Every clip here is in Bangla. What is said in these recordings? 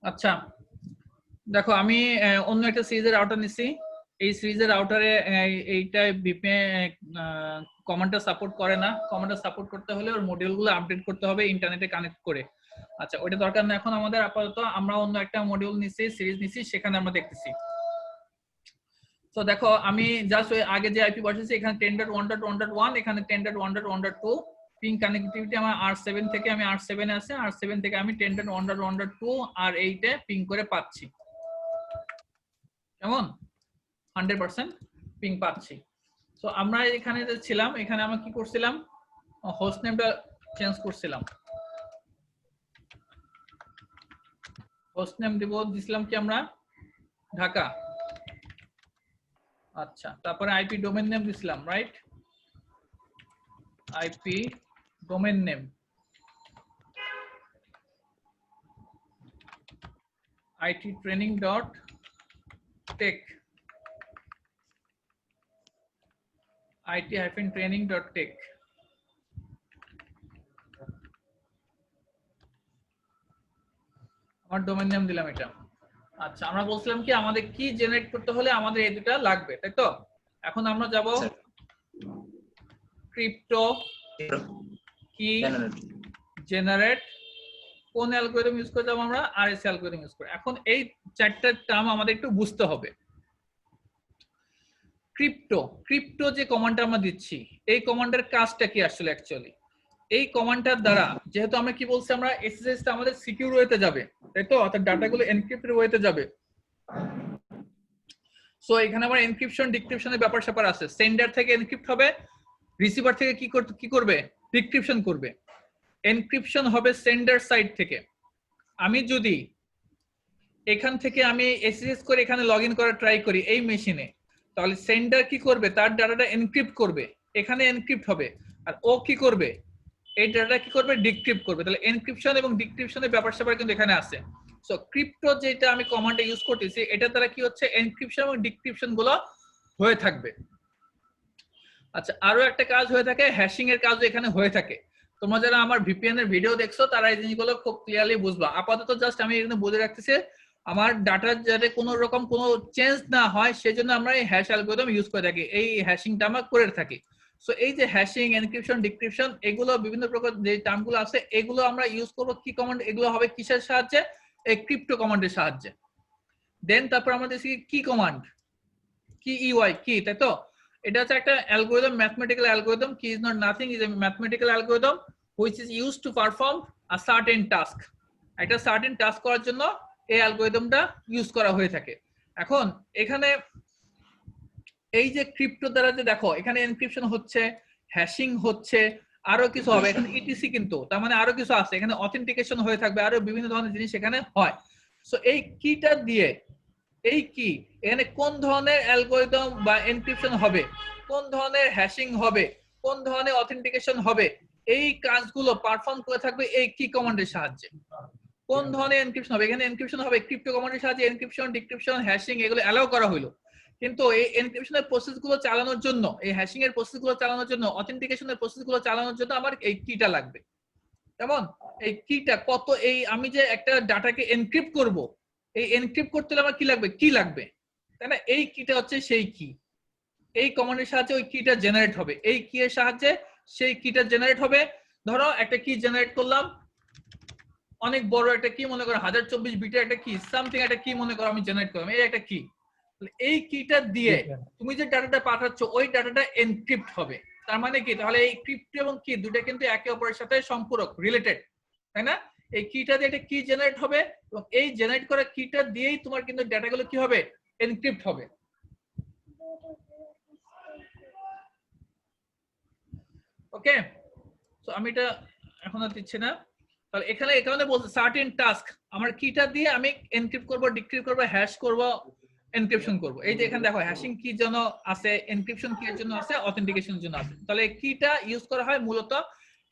আচ্ছা দেখো আমি অন্য একটা সিরিজের আউটার নিছি। এই সিরিজের আউটারে এইটা ভিপিএন কমান্ডটা সাপোর্ট করে না। কমান্ডটা সাপোর্ট করতে হলে ওর মডিউলগুলো আপডেট করতে হবে ইন্টারনেটে কানেক্ট করে। আচ্ছা ওইটা দরকার না এখন আমাদের, আপাতত আমরা অন্য একটা মডিউল নিছি, সিরিজ নিছি, সেখানে আমরা দেখতেছি। তো দেখো আমি জাস্ট ওই আগে যে আইপি বসাইছি এখানে 10.1.1.1, এখানে 10.1.1.2 পিং কানেক্টিভিটি আমার R7 থেকে, আমি R7 এ আছে, R7 থেকে আমি 10.1.1.2 আর 8 এ পিং করে পাচ্ছি। কেমন 100% পিং পাচ্ছি। তো আমরা এখানে যে ছিলাম, এখানে আমরা কি করছিলাম, হোস্ট নেমটা চেঞ্জ করছিলাম। হোস্ট নেম দিছিলাম কি আমরা ঢাকা। আচ্ছা তারপরে আইপি ডোমেইন নেম দিছিলাম, right? IP domain name ittraining.tech, it-training.tech। আমার ডোমেইন নেম দিলাম এটা। আচ্ছা আমরা বলছিলাম কি আমাদের কি জেনারেট করতে হলে আমাদের এই দুটো লাগবে, তাই তো? এখন আমরা যাব ক্রিপ্টো কি জেনারেট, কোন অ্যালগরিদম ইউজ করে যাব আমরা? আরএসএ অ্যালগরিদম ইউজ করে। এখন এই চারটা টার্ম আমাদের একটু বুঝতে হবে। ক্রিপ্টো যে কমান্ডটা আমরা দিচ্ছি, এই কমান্ডের কাজটা কি আসলে অ্যাকচুয়ালি? এই কমান্ডটার দ্বারা যেহেতু আমরা কি বলছি, আমরা এসএসএসটা আমাদের সিকিউর ওয়েতে যাবে, তাই তো? অর্থাৎ ডাটাগুলো এনক্রিপ্টেড ওয়েতে যাবে। সো এখানে আমার এনক্রিপশন ডিক্রিপশনের ব্যাপার স্যাপার আছে। সেন্ডার থেকে এনক্রিপ্ট হবে, রিসিভার থেকে কি করবে? ডিক্রিপশন করবে। এনক্রিপশন হবে সেন্ডার সাইড থেকে। আমি যদি এখান থেকে আমি এসএসএস করে এখানে লগইন করার ট্রাই করি এই মেশিনে, তাহলে সেন্ডার কি করবে? তার ডাটাটা এনক্রিপ্ট করবে, এখানে এনক্রিপ্ট হবে। আর ও কি করবে? এই ডাটাটা কি করবে? ডিক্রিপ্ট করবে। তাহলে এনক্রিপশন এবং ডিক্রিপশনের ব্যাপার স্যাপার কিন্তু এখানে আছে। সো ক্রিপ্টো যেটা আমি কমান্ডে ইউজ করতেছি, এটা দ্বারা কি হচ্ছে? এনক্রিপশন এবং ডিক্রিপশন গুলো হয়ে থাকবে। আচ্ছা আরো একটা কাজ হয়ে থাকে, হ্যাশিং এর কাজও এখানে হয়ে থাকে। তোমরা যারা আমার ভিপিএন এর ভিডিও দেখছো তারা এই জিনিসগুলো খুব ক্লিয়ারলি বুঝবা। আপাতত জাস্ট আমি এখানে বলে রাখতেছি, আমার ডাটা যাতে কোনো রকম কোনো চেঞ্জ না হয় সেজন্য আমরা এই হ্যাশ অ্যালগরিদম ইউজ করে থাকি, এই হ্যাশিংটা আমরা করে থাকি। সো এই যে হ্যাশিং, এনক্রিপশন, ডিক্রিপশন, এগুলো বিভিন্ন প্রকার যে টার্মগুলো আছে, এগুলো আমরা ইউজ করব কি কমান্ড? এগুলো হবে কিসের সাহায্যে? এই ক্রিপ্টো কমান্ডের সাহায্যে। দেন তারপর আমরা দেখি কি কমান্ড, কি ইউআই কি, তাই তো? এটা হচ্ছে একটা অ্যালগরিদম, ম্যাথমেটিক্যাল অ্যালগরিদম। কি is not nothing, is a mathematical algorithm which is used to perform a certain task. একটা সার্টেন টাস্ক করার জন্য এই অ্যালগরিদমটা ইউজ করা হয়ে থাকে। এখন এখানে এই যে ক্রিপ্টো দ্বারা যে দেখো এখানে এনক্রিপশন হচ্ছে, হ্যাশিং হচ্ছে, আরো কিছু হবে এখানে ইটিসি, কিন্তু তার মানে আরো কিছু আছে এখানে, অথেন্টিকেশন হয়ে থাকবে, আরো বিভিন্ন ধরনের জিনিস এখানে হয়। সো এই কিটা দিয়ে, এই কি এখানে কোন ধরনের অ্যালগরিদম বা এনক্রিপশন হবে, কোন ধরনের হ্যাশিং হবে, কোন ধরনের অথেন্টিকেশন হবে, এই কাজগুলো পারফর্ম করে থাকবে এই কি কমান্ডের সাহায্যে। কোন ধরনের এনক্রিপশন হবে? এখানে এনক্রিপশন হবে ক্রিপ্টো কমান্ডের সাহায্যে। এনক্রিপশন, ডিক্রিপশন, হ্যাশিং এগুলো অ্যালাউ করা হলো, কিন্তু এই এনক্রিপশনের প্রসেসগুলো চালানোর জন্য, এই হ্যাশিং এর প্রসেসগুলো চালানোর জন্য, অথেন্টিকেশনের প্রসেসগুলো চালানোর জন্য আমার এই কিটা লাগবে। কেমন? এই কিটা কত, এই আমি যে একটা ডাটাকে এনক্রিপ্ট করব, এই এনক্রিপ্ট করতে হলে আমার কি লাগবে? কি লাগবে, তাই না? এই কিটা হচ্ছে সেই কি। এই কমান্ডের সাহায্যে ওই কিটা জেনারেট হবে, এই কি এর সাহায্যে সেই কিটা জেনারেট হবে। ধরো একটা কি জেনারেট করলাম, অনেক বড় একটা কি, মনে করো 1024 বিটের একটা কি, সামথিং একটা কি মনে করো আমি জেনারেট করলাম, এই একটা কি। এই কিটা দিয়ে তুমি যে ডাটাটা পাঠাচ্ছ ওই ডাটাটা এনক্রিপ্ট হবে। তার মানে কি? তাহলে এই ক্রিপ্টো এবং কি দুটো কিন্তু একে অপরের সাথে সম্পূরক, রিলেটেড, তাই না? এই কিটা দিয়ে একটা কি জেনারেট হবে এবং এই জেনারেট করা কিটা দিয়েই তোমার কিন্তু ডাটাগুলো কি হবে? এনক্রিপ্ট হবে। ওকে, সো আমি এটা এখন আর দিচ্ছি না। তাহলে এখানে এখানে বলছে সার্টেন টাস্ক, আমার কিটা দিয়ে আমি এনক্রিপ্ট করব, ডিক্রিপ্ট করব, হ্যাশ করব, এনক্রিপশন করব। এই যে এখানে দেখো হ্যাশিং কি জন্য আছে, এনক্রিপশন কি এর জন্য আছে, অথেন্টিকেশনের জন্য আছে। তাহলে কিটা ইউজ করা হয় মূলত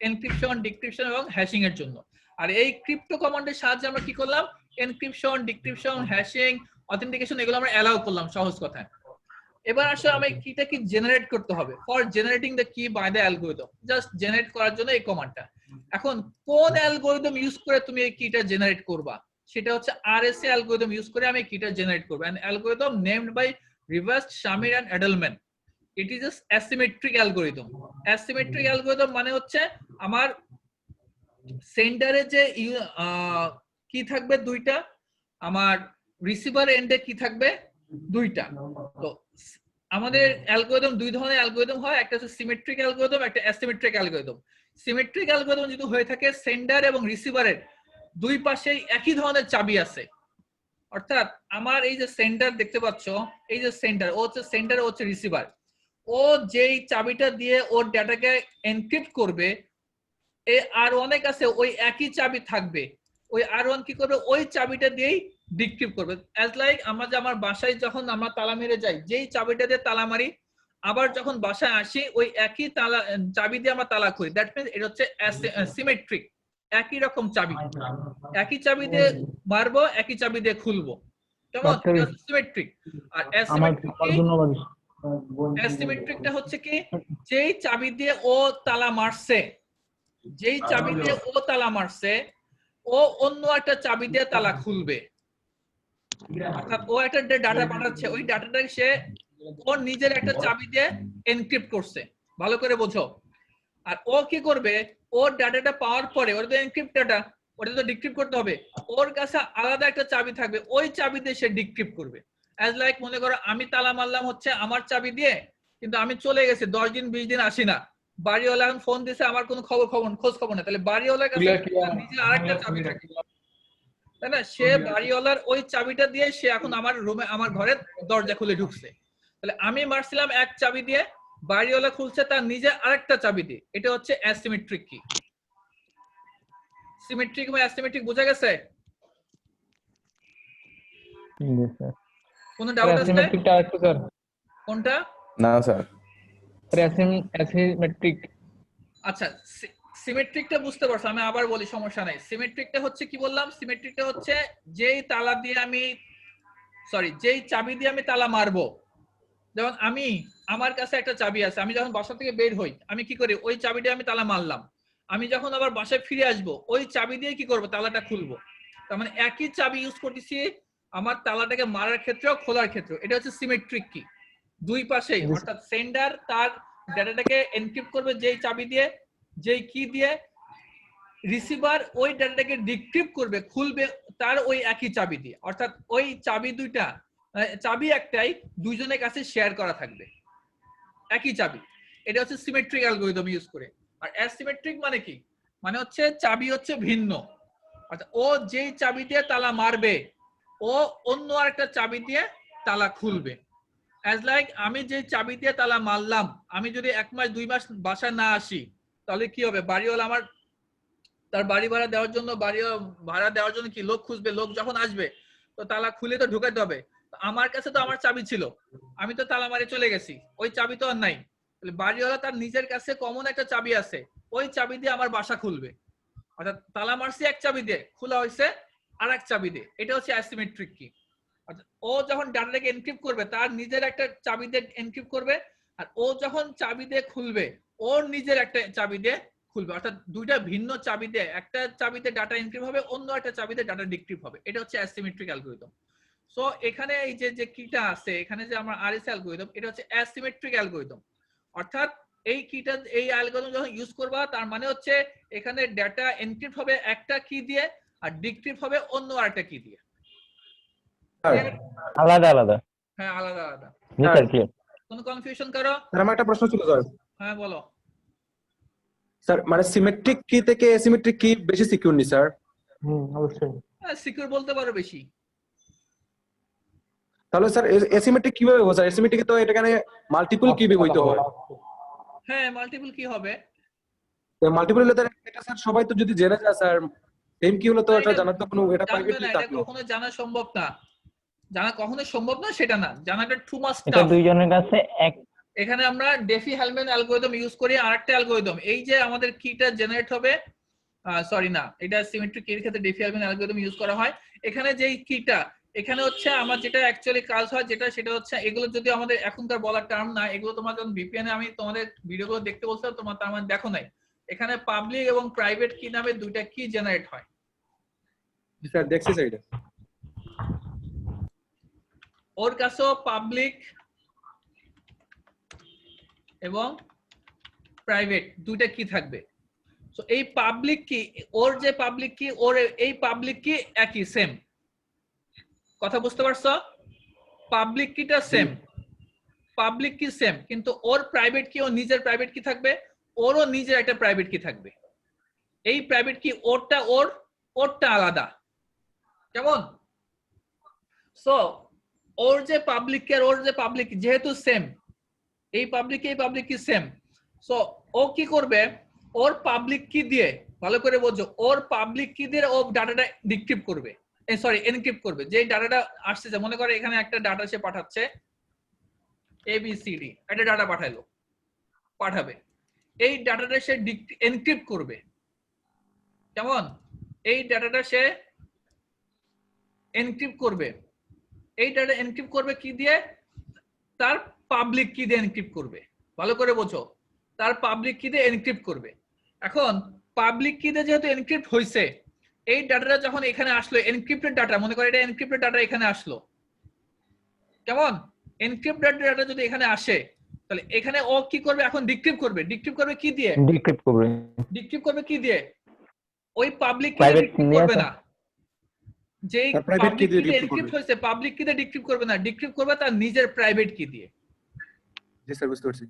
এনক্রিপশন, ডিক্রিপশন এবং হ্যাশিং এর জন্য। আর এই ক্রিপ্টো কমান্ডের সাহায্যে আমরা কি করলাম? এনক্রিপশন, ডিক্রিপশন, হ্যাশিং, অথেন্টিকেশন এগুলো আমরা অ্যালাউ করলাম, সহজ কথায়। এবার আসলে আমি কিটা কি জেনারেট করতে হবে, for generating the key by the algorithm, just generate করার জন্য এই কমান্ডটা। এখন কোন অ্যালগরিদম ইউজ করে তুমি এই কিটা জেনারেট করবা? সেটা হচ্ছে RSA অ্যালগরিদম ইউজ করে আমি কিটা জেনারেট করব। An algorithm named by Rivest Shamir and Adleman. It is asymmetric algorithm. Asymmetric algorithm মানে হচ্ছে আমার সেন্ডারে যে কি থাকবে দুইটা, আমার রিসিভার এন্ডে কি থাকবে দুইটা। তো আমাদের অ্যালগরিদম দুই ধরনের অ্যালগরিদম হয়, একটা হচ্ছে সিমেট্রিক অ্যালগরিদম, একটা অ্যাসিমেট্রিক অ্যালগরিদম। সিমেট্রিক অ্যালগরিদম যদি হয়ে থাকে সেন্ডার এবং রিসিভারের দুই পাশেই একই ধরনের চাবি আছে, অর্থাৎ আমার এই যে সেন্ডার দেখতে পাচ্ছ, এই যে সেন্ডার, ও হচ্ছে সেন্ডার, ও হচ্ছে রিসিভার, ও যেই চাবিটা দিয়ে ওর ডেটাকে এনক্রিপ্ট করবে, এই R1 এর কাছে ওই একই চাবি থাকবে। ওই R1 কি করবে, ওই চাবিটা দিয়েই ডিক্রিপ্ট করবে। অ্যাজ লাইক আমরা যে আমার বাসায় যখন আমরা তালা মেরে যাই, যেই চাবিটা দিয়ে তালা মারি, আবার যখন বাসায় আসি ওই একই তালা চাবি দিয়ে আমরা তালা খুলি। দ্যাট মিন্স এটা হচ্ছে সিমেট্রিক, একই রকম চাবি, একই চাবি দিয়ে মারবো, একই চাবি দিয়ে খুলবো, কেমন? সিমেট্রিক। আর অ্যাসিমেট্রিকটা হচ্ছে কি, যেই চাবি দিয়ে ও তালা মারছে, যেই চাবি দিয়ে ও তালা মারছে, ও অন্য একটা চাবি দিয়ে তালা খুলবে। অর্থাৎ ও একটা ডাটা পাঠাচ্ছে, ওই ডাটাটাকে সে ওর নিজের একটা চাবি দিয়ে এনক্রিপ্ট করছে। ভালো করে বোঝো। আর ও কি করবে, ওর ডাটাটা পাওয়ার পরে, ওটা তো এনক্রিপ্ট ডাটা, ওটা তো ডিক্রিপ্ট করতে হবে, ওর কাছে আলাদা একটা চাবি থাকবে, ওই চাবি দিয়ে সে ডিক্রিপ্ট করবে। অ্যাজ লাইক মনে করো আমি তালা মারলাম হচ্ছে আমার চাবি দিয়ে, কিন্তু আমি চলে গেছি 10 দিন 20 দিন আসি না, বাড়িওয়ালা এখন ফোন দিছে, আমার কোনো খোঁজ খবর না, তাহলে বাড়িওয়ালার কাছে নিজের আরেকটা চাবি থাকে, তাই না? সে বাড়িওয়ালার ওই চাবিটা দিয়ে সে এখন আমার রুমে, আমার ঘরের দরজা খুলে ঢুকছে। তাহলে আমি মারছিলাম এক চাবি দিয়ে, বাড়িওয়ালা খুলছে তার নিজে আরেকটা চাবি দিয়ে। এটা হচ্ছে অ্যাসিমেট্রিক কি। সিমেট্রিক এবং অ্যাসিমেট্রিক বোঝা গেছে? কোন ডাউট আছে? অ্যাসিমেট্রিকটা একটু স্যার। কোনটা? না স্যার। অ্যাসিমেট্রিক। আচ্ছা, সিমেট্রিকটা বুঝতে পারছো, আমি আবার বলি, সমস্যা নাই। সিমেট্রিকটা হচ্ছে কি বললাম, সিমেট্রিকটা হচ্ছে যেই তালা দিয়ে আমি, যেই চাবি দিয়ে আমি তালা মারবো, যেমন আমি, আমার কাছে একটা চাবি আছে, আমি যখন বাসা থেকে বের হই আমি কি করি, ওই চাবি দিয়ে আমি তালা মারলাম, আমি যখন আবার বাসায় ফিরে আসবো ওই চাবি দিয়ে কি করবো, তালাটা খুলবো। তার মানে একই চাবি ইউজ করতেছি আমার তালাটাকে মারার ক্ষেত্রেও খোলার ক্ষেত্রেও। এটা হচ্ছে সিমেট্রিক কি। দুই পাশেই, অর্থাৎ সেন্ডার তার ডেটাটাকে এনক্রিপ্ট করবে যেই চাবি দিয়ে, যেই কি দিয়ে, রিসিভার ওই ডেটাটাকে ডিক্রিপ্ট করবে, খুলবে তার ওই একই চাবি দিয়ে। অর্থাৎ ওই চাবি দুইটা, চাবি একটাই, দুইজনের কাছে শেয়ার করা থাকবে, একই চাবি। এটা হচ্ছে সিমেট্রিক অ্যালগরিদম ইউজ করে। আর অ্যাসিমেট্রিক মানে কি, মানে হচ্ছে চাবি হচ্ছে ভিন্ন, অর্থাৎ ও যেই চাবি দিয়ে তালা মারবে, ও অন্য আরেকটা চাবি দিয়ে তালা খুলবে। অ্যাজ লাইক আমি যে চাবি দিয়ে তালা মারলাম, আমি যদি 1 মাস 2 মাস বাসায় না আসি, তাহলে কি হবে, বাড়িওয়ালা আমার তার বাড়ি ভাড়া দেওয়ার জন্য, বাড়ি ভাড়া দেওয়ার জন্য কি লোক খুঁজবে, লোক যখন আসবে তো তালা খুলে তো ঢুকাতে হবে। আমার কাছে তো আমার চাবি ছিল, আমি তো তালা মারি চলে গেছি, ওই চাবি তো আর নাই। তাহলে বাড়িওয়ালা তার নিজের কাছে কমন একটা চাবি আছে, ওই চাবি দিয়ে আমার বাসা খুলবে। অর্থাৎ তালা মারছি এক চাবি দিয়ে, খোলা হয়েছে আর এক চাবি দিয়ে। এটা হচ্ছে অ্যাসিমেট্রিক কি। অর্থাৎ ও যখন ডাটাটাকে এনক্রিপ্ট করবে তার নিজের একটা চাবি দিয়ে এনক্রিপ্ট করবে, আর ও যখন চাবি দিয়ে খুলবে ওর নিজের একটা চাবি দিয়ে খুলবে। অর্থাৎ দুইটা ভিন্ন চাবি দিয়ে, একটা চাবিতে ডাটা এনক্রিপ্ট হবে, অন্য একটা চাবিতে ডাটা ডিক্রিপ্ট হবে। এটা হচ্ছে অ্যাসিমেট্রিক অ্যালগরিদম। সো এখানে এই যে কিটা আছে, এখানে যে আমার আরএসএ অ্যালগরিদম, এটা হচ্ছে অ্যাসিমেট্রিক অ্যালগরিদম। অর্থাৎ এই কিটা, এই অ্যালগরিদম যখন ইউজ করবা, তার মানে হচ্ছে এখানে ডাটা এনক্রিপ্ট হবে একটা কি দিয়ে, আর ডিক্রিপ্ট হবে অন্য আরেকটা কি দিয়ে। আলাদা আলাদা। হ্যাঁ, আলাদা আলাদা। জি স্যার, ক্লিয়ার। কোনো কনফিউশন করো? স্যার আমার একটা প্রশ্ন ছিল স্যার। হ্যাঁ বলো। স্যার মানে সিমেট্রিক কি থেকে অ্যাসিমেট্রিক কি বেশি সিকিউর নি স্যার? অবশ্যই। হ্যাঁ, সিকিউর বলতে পারো বেশি। তাহলে স্যার অ্যাসিমেট্রিক কিভাবে হবে স্যার? অ্যাসিমেট্রিক তো এটাখানে মাল্টিপল কি হইতে হয়। হ্যাঁ, মাল্টিপল কি হবে? মাল্টিপল হলে তার এটা স্যার সবাই তো যদি জেনে যায় স্যার, সেম কি হলো তো এটা জানার তো কোনো, এটা প্রাইভেট কি এটা থাকলো? কখনো জানা সম্ভব না, জানা কখনো সম্ভব না, সেটা না, জানাটা টু মাচ এটা টাফ। দুইজনের কাছে এক। এখানে আমরা ডেফি হেলম্যান অ্যালগরিদম ইউজ করি, আরেকটা অ্যালগরিদম, এই যে আমাদের কিটা জেনারেট হবে, সরি না, এটা সিমেট্রিক কির ক্ষেত্রে ডেফি হেলম্যান অ্যালগরিদম ইউজ করা হয়। এখানে যেই কিটা, এখানে হচ্ছে আমার যেটা অ্যাকচুয়ালি কাজ হয়, সেটা হচ্ছে, এগুলো যদি আমাদের এখনকার বলার টার্ম না, এগুলো তোমার যখন ভিপিএন এ আমি তোমাদের ভিডিওগুলো দেখতে বলছিলাম, তোমার তার মানে দেখো নাই, এখানে পাবলিক এবং প্রাইভেট কি নামে দুইটা কি জেনারেট হয়। স্যার দেখছি স্যার এটা। ওর কাছেও পাবলিক এবং প্রাইভেট দুইটা কি থাকবে। সো এই পাবলিক কি, ওর যে পাবলিক কি, ওর এই পাবলিক কি একই সেম। কথা বুঝতে পারছো? পাবলিক কিটা সেম, পাবলিক কি সেম, কিন্তু ওর প্রাইভেট কি, ও নিজের প্রাইভেট কি থাকবে, ওরও নিজের একটা প্রাইভেট কি থাকবে। এই প্রাইভেট কি ওরটা ওরটা আলাদা, কেমন? সো ওর যে পাবলিক কি আর ওর যে পাবলিক যেহেতু সেম, এই পাবলিক কি সেম, সো ও কি করবে, ওর পাবলিক কি দিয়ে, ভালো করে বোঝো, ওর পাবলিক কি দিয়ে ও ডাটাটা ডিক্রিপ্ট করবে, সরি এনক্রিপ্ট করবে। যে ডাটাটা আসছে, যে মনে করে এখানে একটা ডাটা সে পাঠাচ্ছে ABCD, একটা ডাটা পাঠাবে, এই ডাটাটা সে এনক্রিপ্ট করবে, কেমন? এই ডাটাটা সে এনক্রিপ্ট করবে, এই ডাটা এনক্রিপ্ট করবে কি দিয়ে, তার পাবলিক কি দিয়ে এনক্রিপ্ট করবে। ভালো করে বোঝো, তার পাবলিক কি দিয়ে এনক্রিপ্ট করবে। এখন পাবলিক কি দিয়ে যেহেতু এনক্রিপ্ট হয়েছে, এই ডাটাটা যখন এখানে আসলো, এনক্রিপ্টেড ডাটা, মনে করে এটা এনক্রিপ্টেড ডাটা এখানে আসলো, কেমন? এনক্রিপ্টেড ডাটা যদি এখানে আসে, তাহলে এখানে ও কি করবে, এখন ডিক্রিপ্ট করবে কি দিয়ে, ডিক্রিপ্ট করবে কি দিয়ে, ওই পাবলিক কি দিয়ে ডিক্রিপ্ট করবে না, যেই পাবলিক কি দিয়ে এনক্রিপ্ট হয়েছে পাবলিক কি দিয়ে ডিক্রিপ্ট করবে না, ডিক্রিপ্ট করবে তার নিজের প্রাইভেট কি দিয়ে। জি স্যার বুঝতে পারছি।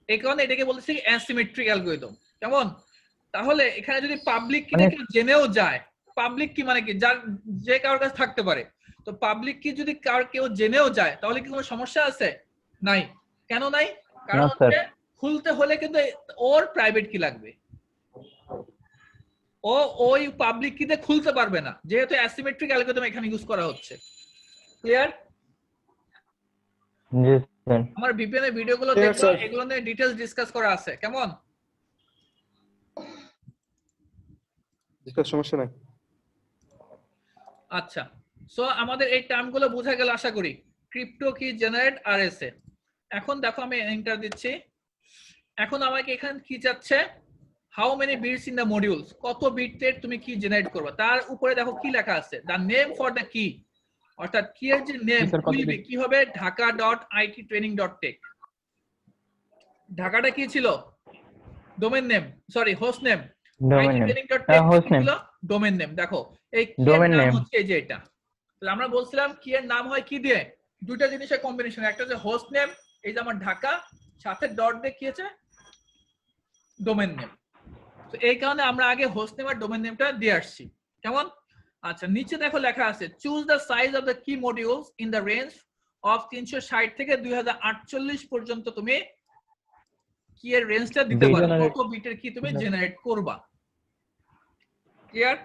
এই কারণে এটাকে বলতেছি অ্যাসিমেট্রিক অ্যালগরিদম, কেমন? তাহলে এখানে যদি পাবলিক কিটা কেউ জেনেও যায়, পাবলিক কি মানে কি, যার যে কারোর কাছে থাকতে পারে, তো পাবলিক কি যদি কেউ জেনেও যায়, তাহলে কি কোনো সমস্যা আছে? নাই। কেন নাই? কারণ হচ্ছে খুলতে হলে কিন্তু ওর প্রাইভেট কি লাগবে, ও ওই পাবলিক কিতে খুলতে পারবে না, যেহেতু অ্যাসিমেট্রিক অ্যালগরিদম এখানে ইউজ করা হচ্ছে। ক্লিয়ার? জি স্যার। আমার ভিপিএন এর ভিডিওগুলো দেখো, এগুলো নিয়ে ডিটেইলস ডিসকাস করা আছে, কেমন? সমস্যা নাই। আচ্ছা, সো আমাদের এই টার্মগুলো বোঝা গেল আশা করি। ক্রিপ্টো কি, জেনারেট, আরএসএ। এখন দেখো আমি এন্টার দিচ্ছি। এখন আমাকে এখানে কি চাচ্ছে, how many bits in the modules, কত বিটের তুমি কি জেনারেট করবে, তার উপরে দেখো কি লেখা আছে, দ্য নেম ফর দ্য কি, অর্থাৎ কি এর যে নেম কি হবে, dhaka.ittraining.tech। ঢাকাটা কি ছিল, domain name, sorry host name, domain name. দেখো এই কি এর নাম হচ্ছে এই যে এটা, তাহলে আমরা বলছিলাম কি এর নাম হয় কি দিয়ে, দুইটা জিনিসের কম্বিনেশন, একটা হচ্ছে হোস্ট নেম, এই যে আমার ঢাকা, সাথে ডট দিয়ে কি আছে, ডোমেন নেম। তো এই কারণে আমরা আগে হোস্ট নেম আর ডোমেন নেমটা দিয়ে আসছি, কেমন? আচ্ছা, নিচে দেখো লেখা আছে, choose the size of the key modulus in the range of 360 থেকে 2048 পর্যন্ত তুমি কি এর রেঞ্জটা দিতে পারো, কত বিটের কি তুমি জেনারেট করবা। ক্লিয়ার?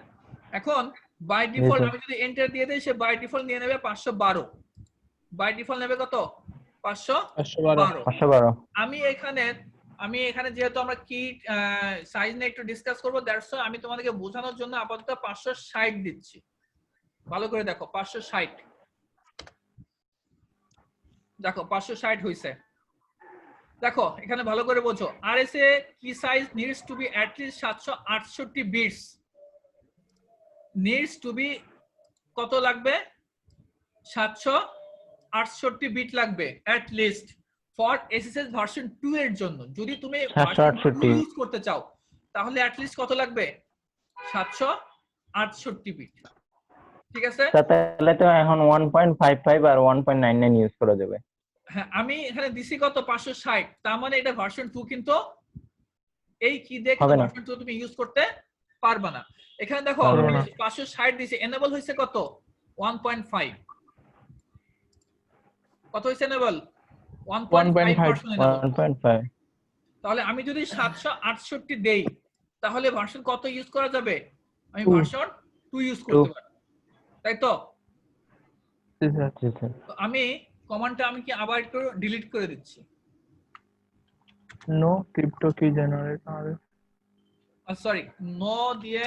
এখন বাই ডিফল্ট আমি যদি এন্টার দিয়ে দেই, সে বাই ডিফল্ট নিয়ে নেবে 512, বাই ডিফল্ট নেবে কত, 512। আমি এখানে যেহেতু আমরা কি সাইজ নিয়ে একটু ডিসকাস করব, দ্যাটস ওয়াই আমি তোমাদেরকে বোঝানোর জন্য আপাতত 560 দিচ্ছি। ভালো করে দেখো 560, দেখো 560 হইছে। দেখো এখানে ভালো করে বোঝো, আরএসএ কি size needs to be at least 768 bits, needs to be কত লাগবে, 768 বিট লাগবে at least for SSS version 2 এর জন্য। যদি তুমি ভার্সন 2 ইউজ করতে চাও তাহলে অ্যাট লিস্ট কত লাগবে, 768 বিট। ঠিক আছে, তাহলে তো এখন 1.55 আর 1.99 ইউজ করা যাবে। হ্যাঁ, আমি এখানে দিছি কত, 560, তার মানে এটা ভার্সন 2, কিন্তু এই কি দিয়ে ভার্সন 2 তুমি ইউজ করতে পারবে না। এখানে দেখো 560 দিছে, এনেবল হইছে কত, 1.5, কত হইছে এনেবল, 1.5। তাহলে আমি যদি 768 দেই তাহলে ভার্সন কত ইউজ করা যাবে, আমি ভার্সন 2 ইউজ করতে পারবো, তাই তো? আমি কমান্ডটা আমি কি আবার একটু ডিলিট করে দিচ্ছি, নো ক্রিপ্টো কি জেনারেট হবে, সরি নো দিয়ে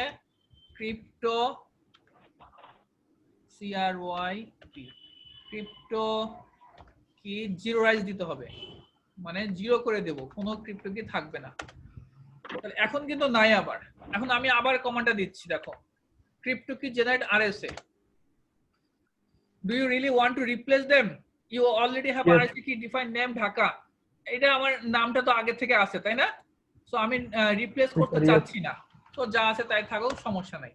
ক্রিপ্টো ক্রিপ্টো কি জিরোরাইজ দিতে হবে, মানে জিরো করে দেব, কোনো ক্রিপ্টো কি থাকবে না। তাহলে এখন কিন্তু নাই, আবার এখন আমি আবার কমান্ডটা দিচ্ছি, দেখো cryptokey generate RSA. Do you really want to replace them? You already have Yes. RSA key defined name Dhaka. এটা আমার নামটা তো আগে থেকে আছে তাই না? সো আমি রিপ্লেস করতে Yes. চাচ্ছি না। তো যা আছে তাই থাকুক, সমস্যা নাই।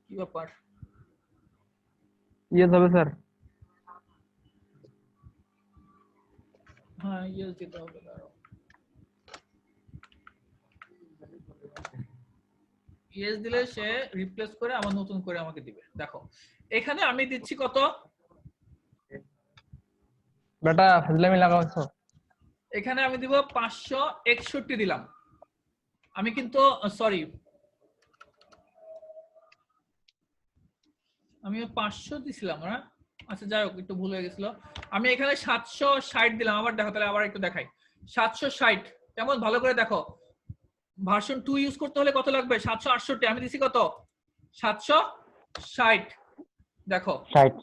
কি ব্যাপার? ইয়েস হবে স্যার। হ্যাঁ ইয়েস দিতে হবে, দাঁড়াও। ইয়েস দিলে সে রিপ্লেস করে আবার নতুন করে আমাকে দিবে। দেখো এখানে আমি দিচ্ছি কত? বেটা ফাজলামি লাগাওছো। এখানে আমি দিব 561 দিলাম। আমি কিন্তু সরি, আমি 500 দিছিলাম না? আচ্ছা যাই হোক, একটু ভুল হয়ে গেছিল। আমি এখানে 760 দিলাম। আবার দেখো, তাহলে আবার একটু দেখাই। 760 কেমন, ভালো করে দেখো। ভার্সন 2 ইউজ করতে হলে কত লাগবে? 768। আমি দিছি কত? 760। দেখো 60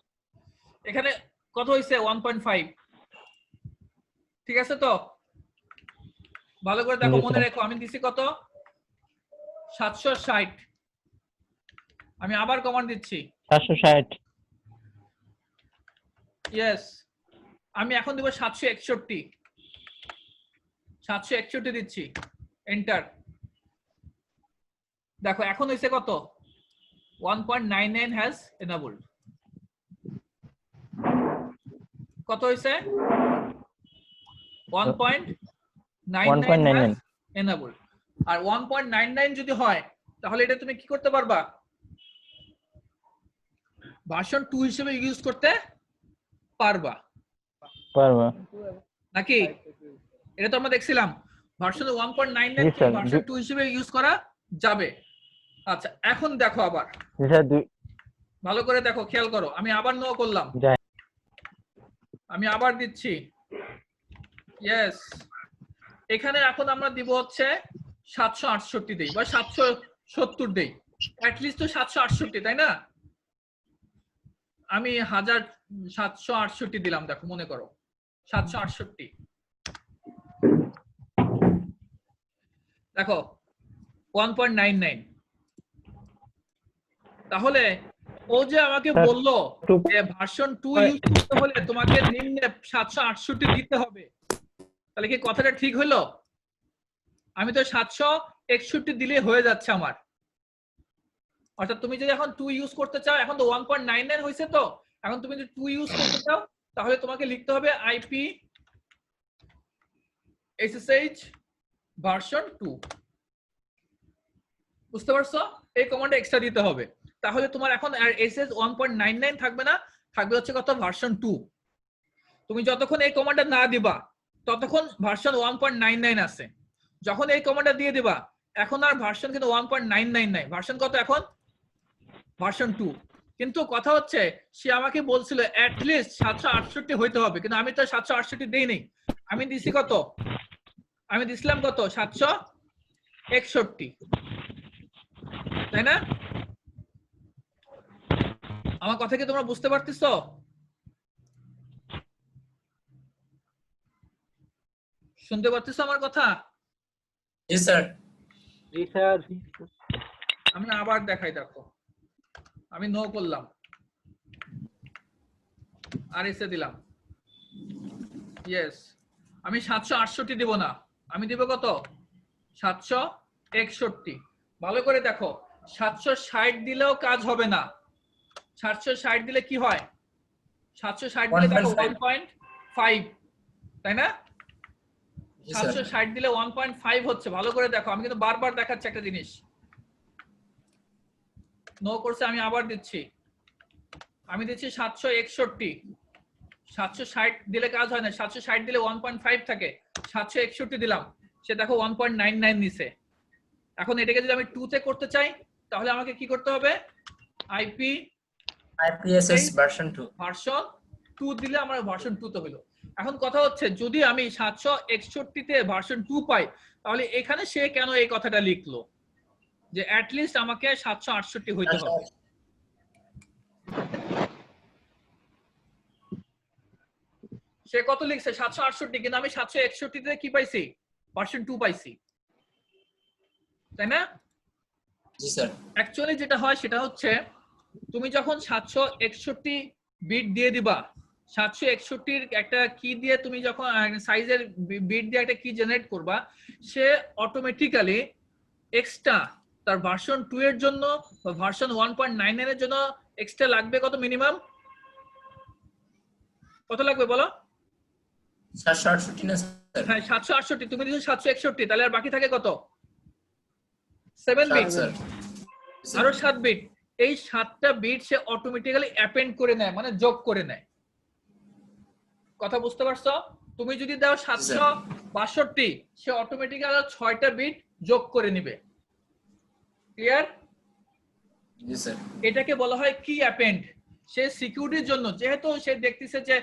এখানে কত হইছে? 1.5। ঠিক আছে তো? ভালো করে দেখো, মনে রেখো আমি দিছি কত? 760। আমি আবার কমান্ড দিচ্ছি 760। ইয়েস। আমি এখন দিব 761। 761 দিচ্ছি, এন্টার। দেখো এখন হইছে কত? 1.99 হ্যাজ এনাবলড। কত হইছে? 1.99 এনাবলড। আর 1.99 যদি হয় তাহলে এটা তুমি কি করতে পারবা? ভার্সন 2 হিসেবে ইউজ করতে পারবা নাকি? এটা তো আমরা দেখছিলাম ভার্সন 1.99 কে ভার্সন 2 হিসেবে ইউজ করা যাবে। আচ্ছা এখন দেখো আবার ভালো করে দেখো, খেয়াল করো। আমি আবার নো করলাম, আমি আবার দিচ্ছি ইয়েস। এখানে এখন আমরা দিব হচ্ছে 768 দেই বা 770 দেই, অ্যাট লিস্ট তো 768 তাই না? আমি 1768 দিলাম। দেখো মনে করো 768। দেখো 1.99। তাহলে ও যে আমাকে বললো যে ভার্সন 2 ইউজ করতে হলে তোমাকে নিম্নে 768 দিতে হবে, তাহলে কি কথাটা ঠিক হলো? আমি তো 761 দিলে হয়ে যাচ্ছে আমার। অর্থাৎ তুমি যদি এখন 2 ইউজ করতে চাও, এখন তো 1.99 হয়েছে, তো এখন তুমি যদি 2 ইউজ করতে চাও তাহলে তোমাকে লিখতে হবে আইপি এসএসএইচ ভার্সন 2। বুঝতে পারছো? এই কমান্ডটা এক্সট্রা দিতে হবে। তাহলে তোমার এখন আর এসএস 1.99 থাকবে না, থাকবে হচ্ছে কত? ভার্সন 2। তুমি যতক্ষণ এই কমান্ডটা না দিবা ততক্ষণ ভার্সন 1.99 আছে। যখন এই কমান্ডটা দিয়ে দিবা এখন আর ভার্সন কিন্তু 1.99 নাই, ভার্সন কত এখন? ভার্সন 2। কিন্তু কথা হচ্ছে সে আমাকে বলছিল অ্যাট লিস্ট 768 হইতে হবে, কিন্তু আমি তো 768 দেই নাই। আমি দিছি কত? আমি দিছিলাম কত? 761, তাই না? আমার কথা কি তোমরা বুঝতে পারতেছো? শুনতে পারতেছো আমার কথা? জি স্যার। জি স্যার। আমি আবার দেখাই, দেখো আমি নো করলাম, আর এসে দিলাম ইয়েস। আমি 768 দিব না, আমি দিব কত? 761। ভালো করে দেখো, 760 দিলেও কাজ হবে না। 760 দিলে কি হয়? 760 দিলে দেখো 1.5, তাই না? 760 দিলে 1.5 হচ্ছে। ভালো করে দেখো, আমি কিন্তু বারবার দেখাচ্ছি একটা জিনিস। নো করছে, আমি আবার দিচ্ছি। আমি দিচ্ছি 761। 760 দিলে কাজ হয় না, 760 দিলে 1.5 থাকে। 761 দিলাম, সে দেখো 1.99 নিছে। এখন এটাকে যদি আমি 2 তে করতে চাই তাহলে আমাকে কি করতে হবে? আইপিএসএস ভার্সন 2 ভার্সন 2 দিলে আমার ভার্সন 2 তে হলো। এখন কথা হচ্ছে যদি আমি 761 তে ভার্সন 2 পাই তাহলে এখানে সে কেন এই কথাটা লিখলো যে অ্যাট লিস্ট আমাকে 768 হইতে হবে? সে কত লিখছে? 768, কিন্তু আমি 761 তে কি পাইছি? ভার্সন 2 পাইছি, তাই না? জি স্যার। অ্যাকচুয়ালি যেটা হয় সেটা হচ্ছে তুমি যখন 761 বিট দিয়ে দিবা, 761 একটা কি দিয়ে তুমি যখন সাইজের বিট দিয়ে একটা কি জেনারেট করবা, সে অটোমেটিক্যালি এক্সট্রা তার ভার্সন 2 এর জন্য বা ভার্সন 1.99 এর জন্য এক্সট্রা লাগবে কত মিনিমাম? কত লাগবে বলো? 768 না স্যার? হ্যাঁ 768, তুমি দিছো 761, তাহলে আর বাকি থাকে কত? 7 বিট, স্যার। আরো 7 বিট। এই 7টা বিট সে অটোমেটিক্যালি অ্যাপেন্ড করে নেয়, মানে যোগ করে নেয়। কথা বুঝতে পারছো? তুমি যদি দাও 762, সে অটোমেটিক্যালি আরো 6টা বিট যোগ করে নেবে। ক্লিয়ার? জি স্যার। এটাকে বলা হয় কি অ্যাপেন্ড। সে সিকিউরিটির জন্য, যেহেতু সে দেখতেছে যে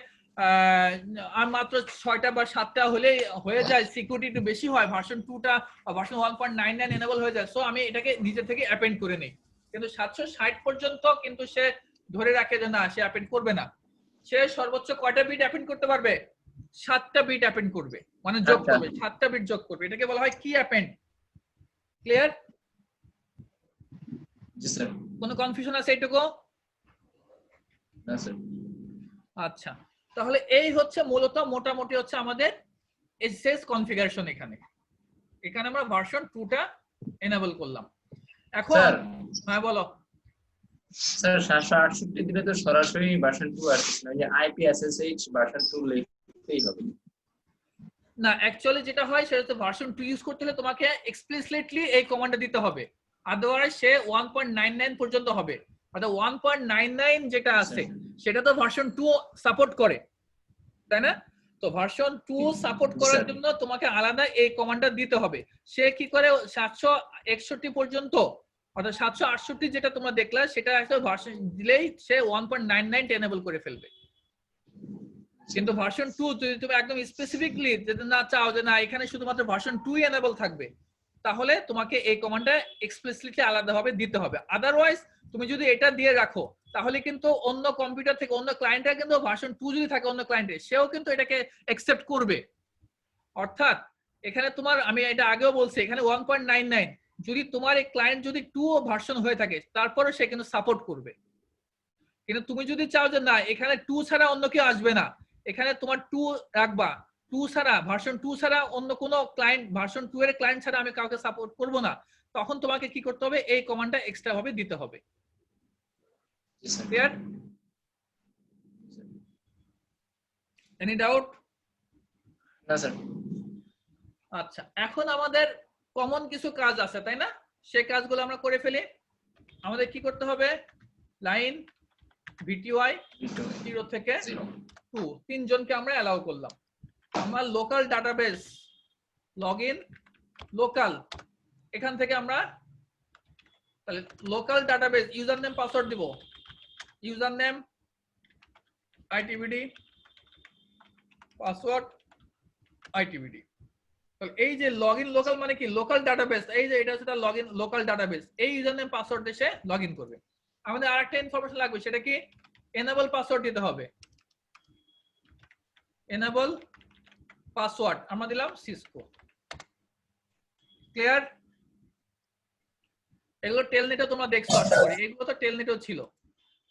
আর মাত্র 6টা বা 7টা হলেই হয়ে যায়, সিকিউরিটি একটু বেশি হয়, ভার্সন 2টা বা ভার্সন 1.99 এনেবল হয়ে যায়, সো আমি এটাকে নিজে থেকে অ্যাপেন্ড করে নেই। কিন্তু 760 পর্যন্ত কিন্তু সে ধরে রাখে যে না, সে অ্যাপেন্ড করবে না। সে সর্বোচ্চ কয়টা বিট অ্যাপেন্ড করতে পারবে? 7টা বিট অ্যাপেন্ড করবে, মানে যোগ করবে, 7টা বিট যোগ করবে। এটাকে বলা হয় কি অ্যাপেন্ড। ক্লিয়ার? জি স্যার। কোনো কনফিউশন আছে এইটুকু? না স্যার। আচ্ছা, তাহলে এই হচ্ছে মূলত মোটামুটি হচ্ছে আমাদের এসএস কনফিগারেশন। এখানে আমরা ভার্সন 2টা এনেবল করলাম। এখন স্যার। হ্যাঁ বলো। স্যার 768 দিলে তো সরাসরি ভার্সন 2 আসছে না, যে আইপি এসএসএইচ ভার্সন 2 লিখতেই হবে। না, অ্যাকচুয়ালি যেটা হয় সেটা হচ্ছে ভার্সন 2 ইউজ করতে হলে তোমাকে এক্সপ্লিসিটলি এই কমান্ডটা দিতে হবে, আদারওয়াইজ সে 1.99 পর্যন্ত হবে। অর্থাৎ 1.99 যেটা আছে সেটা তো ভার্সন 2 সাপোর্ট করে, তাই না? তো ভার্সন 2 সাপোর্ট করার জন্য তোমাকে আলাদা এই কমান্ডটা দিতে হবে। সে কি করে 761 পর্যন্ত, অর্থাৎ 768 যেটা তোমরা দেখলা সেটা একটা ভার্সন দিলেই সে 1.99 এনেবল করে ফেলবে। কিন্তু ভার্সন 2 যদি তুমি একদম স্পেসিফিকলি যদি না চাও যে না এখানে শুধুমাত্র ভার্সন 2 এনেবল থাকবে, তাহলে তোমাকে এই কমান্ডটা এক্সপ্লিসিটলি আলাদাভাবে দিতে হবে। আদারওয়াইজ তুমি যদি এটা দিয়ে রাখো, তাহলে কিন্তু অন্য কম্পিউটার থেকে অন্য ক্লায়েন্টরা কিন্তু ভার্সন 2 যদি থাকে অন্য ক্লায়েন্টে, সেও কিন্তু এটাকে অ্যাকসেপ্ট করবে। অর্থাৎ এখানে তোমার, আমি এটা আগেও বলছি, এখানে 1.99 যদি তোমার এই ক্লায়েন্ট যদি 2 ভার্সন হয়ে থাকে, তারপরে সে কিন্তু সাপোর্ট করবে। কিন্তু তুমি যদি চাও যে না এখানে 2 ছাড়া অন্য কেউ আসবে না, এখানে তোমার 2 রাখবা, 2 ছাড়া ভার্সন 2 ছাড়া অন্য কোনো ক্লায়েন্ট, ভার্সন 2 এর ক্লায়েন্ট ছাড়া আমি কাউকে সাপোর্ট করব না, তখন তোমাকে কি করতে হবে? এই কমান্ডটা এক্সট্রা ভাবে দিতে হবে। ক্লিয়ার? Any doubt? না স্যার। আচ্ছা, এখন আমাদের কমন কিছু কাজ আছে, তাই না? সেই কাজগুলো আমরা করে ফেলি। আমাদের কি করতে হবে? লাইন ভিটিওয়াই 0 থেকে 2 তিনজনকে আমরা অ্যালাউ করলাম। আমরা লোকাল ডাটাবেস লগইন লোকাল, এখান থেকে আমরা তাহলে local database user name password দিব, user name ITBD, password ITBD. তাহলে এই যে লগইন লোকাল মানে কি? লোকাল ডাটাবেস, এই যে এটা হচ্ছে লগইন লোকাল ডাটাবেস, এই ইউজার নেম পাসওয়ার্ড দিয়ে সে লগইন করবে। আমাদের আরেকটা ইনফরমেশন লাগবে, সেটা কি? এনেবল পাসওয়ার্ড দিতে হবে। এনেবল পাসওয়ার্ড আমরা দিলাম সিসকো। ক্লিয়ার? এগুলো টেলনেটে তোমরা দেখছো আশা করি, এগুলো তো টেলনেটেও ছিল।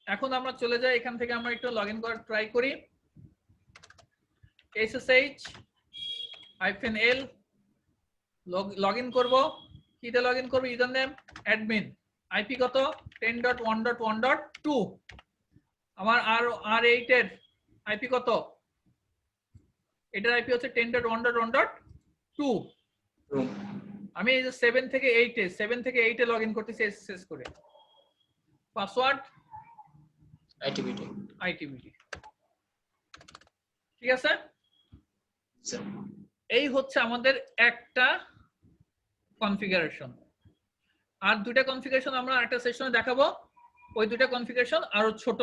এখন আমরা চলে যাই, এখান থেকে আমরা একটু লগইন করার ট্রাই করি। SSH-L লগইন করব। কিতে লগইন করব? ইউজার নেম অ্যাডমিন, আইপি কত? 10.1.1.2। আমার R8 এর আইপি কত? এটার আইপি হচ্ছে 10.1.1.2। আমি এই যে 7 থেকে 8 এ লগইন করতেছি এসএসএস করে। Password ITBD. ঠিক আছে? এই হচ্ছে আমাদের একটা কনফিগারেশন। আর দুটা কনফিগারেশন আমরা একটা সেশনে দেখাবো। ওই দুটা কনফিগারেশন আরো ছোট,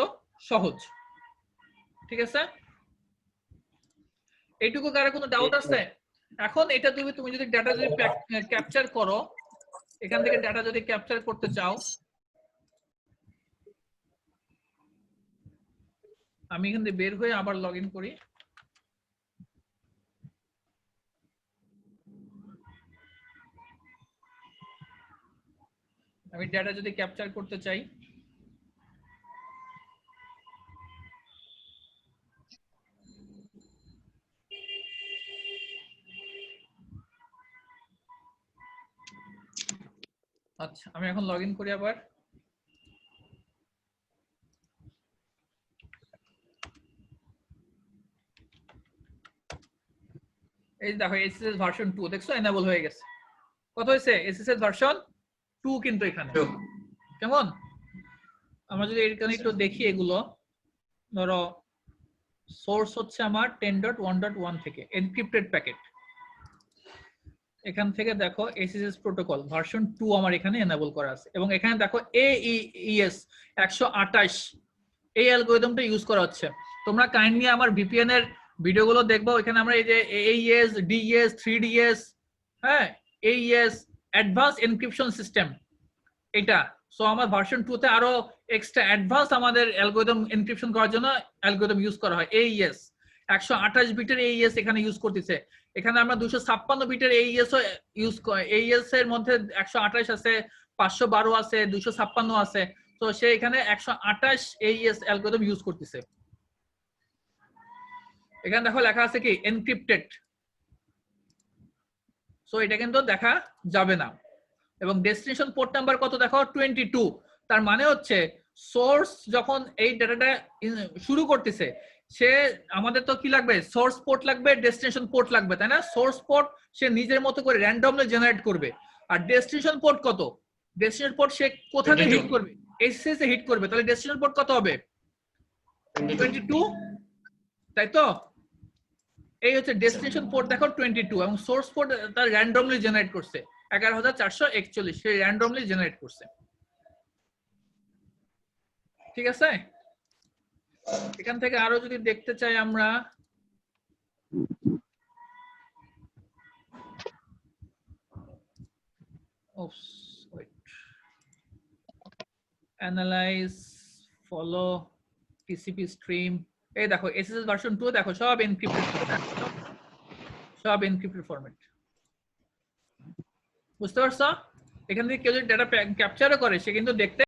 সহজ। ঠিক আছে? এইটুকু কারো কোনো ডাউট আছে? এখন এটা তুমি যদি ডাটা যদি ক্যাপচার করো, এখান থেকে ডাটা যদি ক্যাপচার করতে চাও, আমি এখান থেকে বের হয়ে আবার লগইন করি। আমি ডেটা যদি ক্যাপচার করতে চাই, আচ্ছা আমি এখন লগ ইন করি আবার। এই দেখো এসএসএস ভার্সন 2 দেখছো এনেবল হয়ে গেছে। কত হয়েছে? এসএসএস ভার্সন 2 কিন্তু এখানে কেমন? আমরা যদি এখানে একটু দেখি এগুলো, ধরো সোর্স হচ্ছে আমার 10.1.1 থেকে এনক্রিপ্টেড প্যাকেট। এখান থেকে দেখো এসএসএস প্রোটোকল ভার্সন 2 আমার এখানে এনেবল করা আছে এবং এখানে দেখো AES 128 এই অ্যালগরিদমটা ইউজ করা হচ্ছে। তোমরা কাইন্ডলি আমার ভিপিএন এর ভিডিওগুলো দেখবো, এখানে আমরা এই যে AES, DES, 3DS, হ্যাঁ AES অ্যাডভান্স এনক্রিপশন সিস্টেম এটা। সো আমার ভার্সন 2 তে আরো এক্সট্রা অ্যাডভান্স আমাদের অ্যালগরিদম এনক্রিপশন করার জন্য অ্যালগরিদম ইউজ করা হয়। AES 128 বিটের AES এখানে ইউজ করতেছে। এখানে আমরা 256 বিটের AES ও ইউজ AES এর মধ্যে 128 আছে, 512 আছে, 256 আছে। তো সে এখানে 128 AES অ্যালগরিদম ইউজ করতেছে। এখানে দেখো লেখা আছে কি এনক্রিপ্টেড, সো এটা কিন্তু দেখা যাবে না। এবং ডেস্টিনেশন পোর্ট নাম্বার কত দেখো 22। তার মানে হচ্ছে সোর্স যখন এই ডাটাটা শুরু করতেছে, সে আমাদের তো কি লাগবে, সোর্স পোর্ট লাগবে, ডেস্টিনেশন পোর্ট লাগবে, তাই না? সোর্স পোর্ট সে নিজের মতো করে র্যান্ডমলি জেনারেট করবে। আর ডেস্টিনেশন পোর্ট কত? ডেস্টিনেশন পোর্ট সে কোথা থেকে হিট করবে? এসএসএস এ হিট করবে। তাহলে ডেস্টিনেশন পোর্ট কত হবে? 22, তাই তো? এই হচ্ছে ডেস্টিনেশন পোর্ট দেখো 22 এবং সোর্স পোর্ট তার র্যান্ডমলি জেনারেট করছে 11441, সে র্যান্ডমলি জেনারেট করছে। ঠিক আছে? এখান থেকে আরো যদি দেখতে চাই আমরা, অ্যানালাইজ, ফলো, টিসিপি স্ট্রিম, এই দেখো এসএসএস ভার্সন 2 দেখো সব এনক্রিপ্টেড, সব এনক্রিপ্টেড ফরম্যাট। বুঝতে পারছো? এখান থেকে কেউ যদি ডেটা ক্যাপচারও করে সে কিন্তু দেখতে